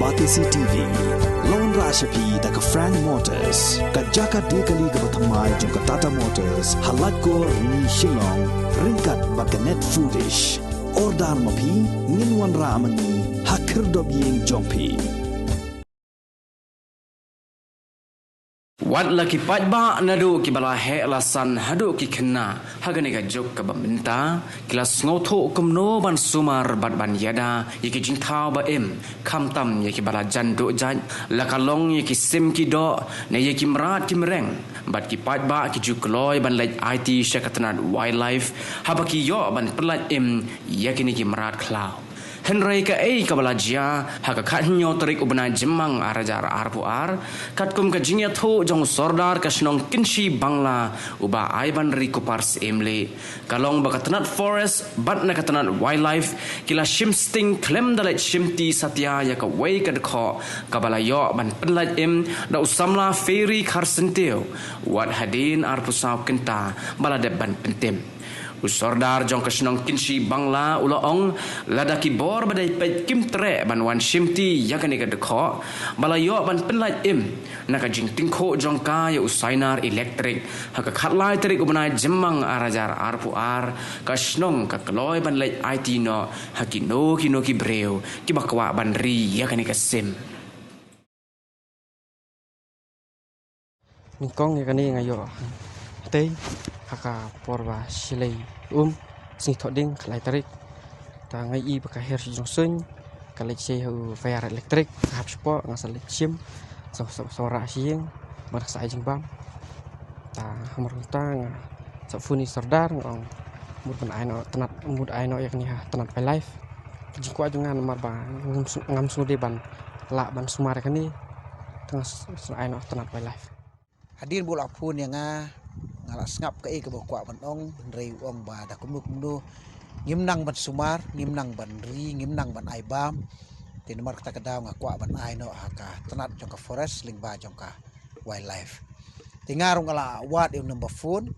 Batisi TV, Lone Rashapi da ka Frank Motors, ka Jaka Dekali ka Batamai jong ka Tata Motors, halat ko ni Shillong, ringkat ba ka Net Foodish, Ordar Mapi, Ninwan Ramani, Hakir Dobiyeng Jongpi. Wat laki pajba nadu ki bala he alasan hadu ki kena hagane ga jok ka baminta kilas ngotho kumno ban sumar bat ban yada yiki jingthau ba em khamtam yiki bala jando jan lakalong yiki sim ki do ne yiki mrat ki mereng bat ki pajba ki jukloi ban lej IT syakatnat wildlife habaki yo ban pelat em yakini ki mrat klau Henry ka ka balajia haka khatnyo tarik ubna jemang arajar arpuar katkum ka jingya tho jong sordar ka snong kinshi bangla uba aiban rikupars emle kalong bakatnat forest bat na katnat wildlife kila shimsting klem dalet shimti satya ya ka wei ka kho kabalayo ban penlaj em da usamla ferry karsenteu wat hadin arpusau kenta balade ban pentem Usordar jong kasnong kinshi bangla ulaong ladaki bor badai pet kim tre ban wan shimti yakani ka dekho balayo ban penlaj im naka jing tingkho jong ka ya usainar elektrik haka khatlai tarik ubna jemang arajar arpuar kasnong ka kloi ban lej IT no hakino kino ki breu ki bakwa ban ri yakani ka sim Mingkong yakani ngayo tei haka porba silai sing thoding khalai tarik ta ngai I baka her jong sun kalai che hu fire elektrik hap spo ngasal chim sora sieng marak sai jing bam ta hamur tang sa funi sordar ngong mur ban aino tenat mud aino yakni ha tenat by life jingkwa jungan mar ba ngam sude ban la ban sumar kani tengah aino tenat by life hadir bola pun yang ngala ngap ka ke bakwa ban ong rei ong ba da kumuk nu ngimnang ban sumar ngimnang ban ri ngimnang ban aibam tin mar kata kadaw ngakwa ban aino haka tenat jong ka forest ling ba jong ka wildlife tingarong ngala wat yung number phone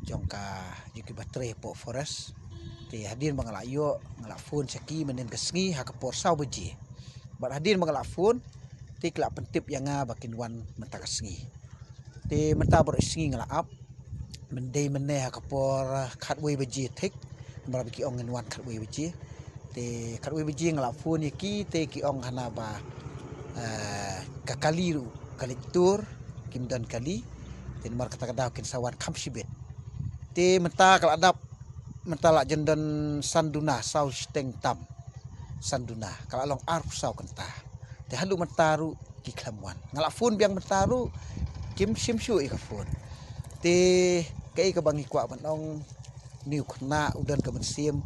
jong ka yuki batre po forest ti hadir mangala yo ngala phone saki menen kesngi haka por saw beji bar hadir mangala phone ti kla pentip yang bakin wan mentakasngi ti mentabor isngi ngala up mendai meneh kapor khatway beji thik mar biki ong ngan khatway beji te khatway beji ngala phone ki te ki ong hana ba kakaliru kalitur kimdan kali ten mar kata kada kin sawan khamsibet te menta kala adap menta la jendan sanduna sau steng tam sanduna kala long ar sau kenta te halu mentaru ki klamwan ngala phone biang mentaru kim simsu I ka phone te kai ka bangi kwa banong niu khna udan ka bensim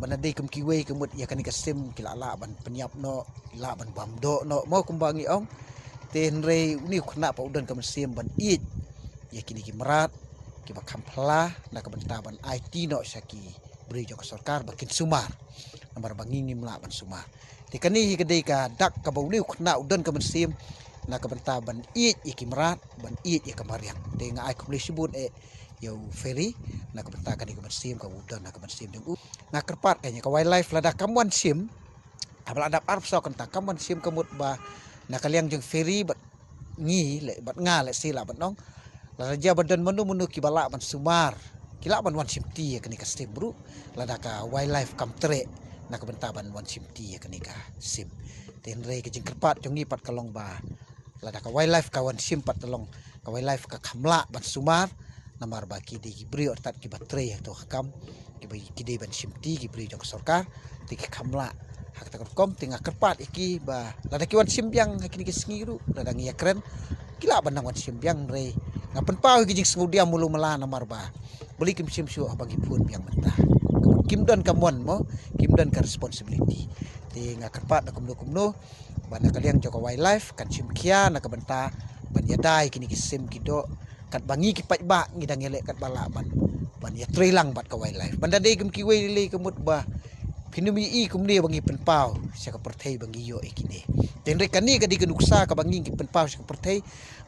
banade kem kiwe kemut ya kan ka sim kilala ban penyap no la ban bamdo no mau kumbangi ong ten re niu khna pa udan ka bensim ban it ya kini ki merat ki ba kampla na ka benta ban IT no saki beri jo ka sarkar bakin sumar nambar bangi ngimla ban sumar te kani hi kedai ka dak ka bau niu khna udan ka bensim na ka benta ban it iki merat ban it ya kamariang te nga ai kumli sibun yo ferry na kabenta kan ka sim ka udan na ka sim ding na kerpat kanya ka wildlife lada kamwan sim abal adap arp so kan ta kamwan sim kamut ba na kaliang jeng ferry bat ngi le bat nga le sila bat nong la raja badan menu ki bala ban sumar kila ban wan sim ti kan ka sim bru lada ka wildlife kam tre na kabenta ban wan sim ti kan ka sim ten re ke jeng kerpat jong ngi pat kalong ba lada ka wildlife ka wan sim pat telong ka wildlife ka khamla ban sumar namar baki di beri ortat ki batre to hakam ki bagi ki ban simti ki beri jong sarkar ti ki kamla hak ta kom tinga kerpat iki ba lada ki wan simbyang hakini ki sngiru lada ngi kren kila ban wan simbyang re ngapen pau ki jing sengudia mulu mela namar ba beli kim simsu bagi pun yang mentah kimdan kamon mo kimdan ka responsibility ti nga kerpat na kumno bana kaliang joko wildlife kan simkia na kabenta ban yadai kini ki sim kido kat bangi ki pajba ngidang elek kat bala ban ya trilang bat ka wildlife banda de kem ki we le kemut ba pinumi I kumne bangi penpau sia ka perthai bangi yo ikine ten re kani ka di kenuksa ka bangi ki penpau sia ka perthai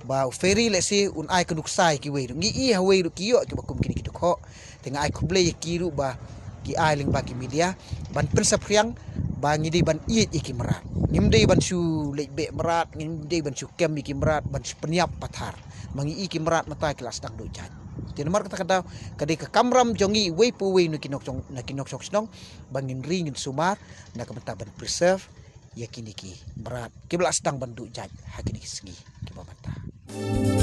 ba ferry le se un ai kenuksa ki we ngi I ha we ki yo ki bakum kini ki kho tenga ai kuble ki ru ba ki ai ling ba ki media ban pensapriang bangi di ban iit iki merat ngimdei ban su lebe merat ngimdei ban su kem iki merat ban su peniap pathar mangi iki merat mata kelas dang do jaj tin mar kata kata kadi ka kamram jongi we pu we nu kinok sok snong bangin ringin sumar na kamata ban preserve yakini ki merat kibla sedang ban do jaj hakini ki sengi ki mata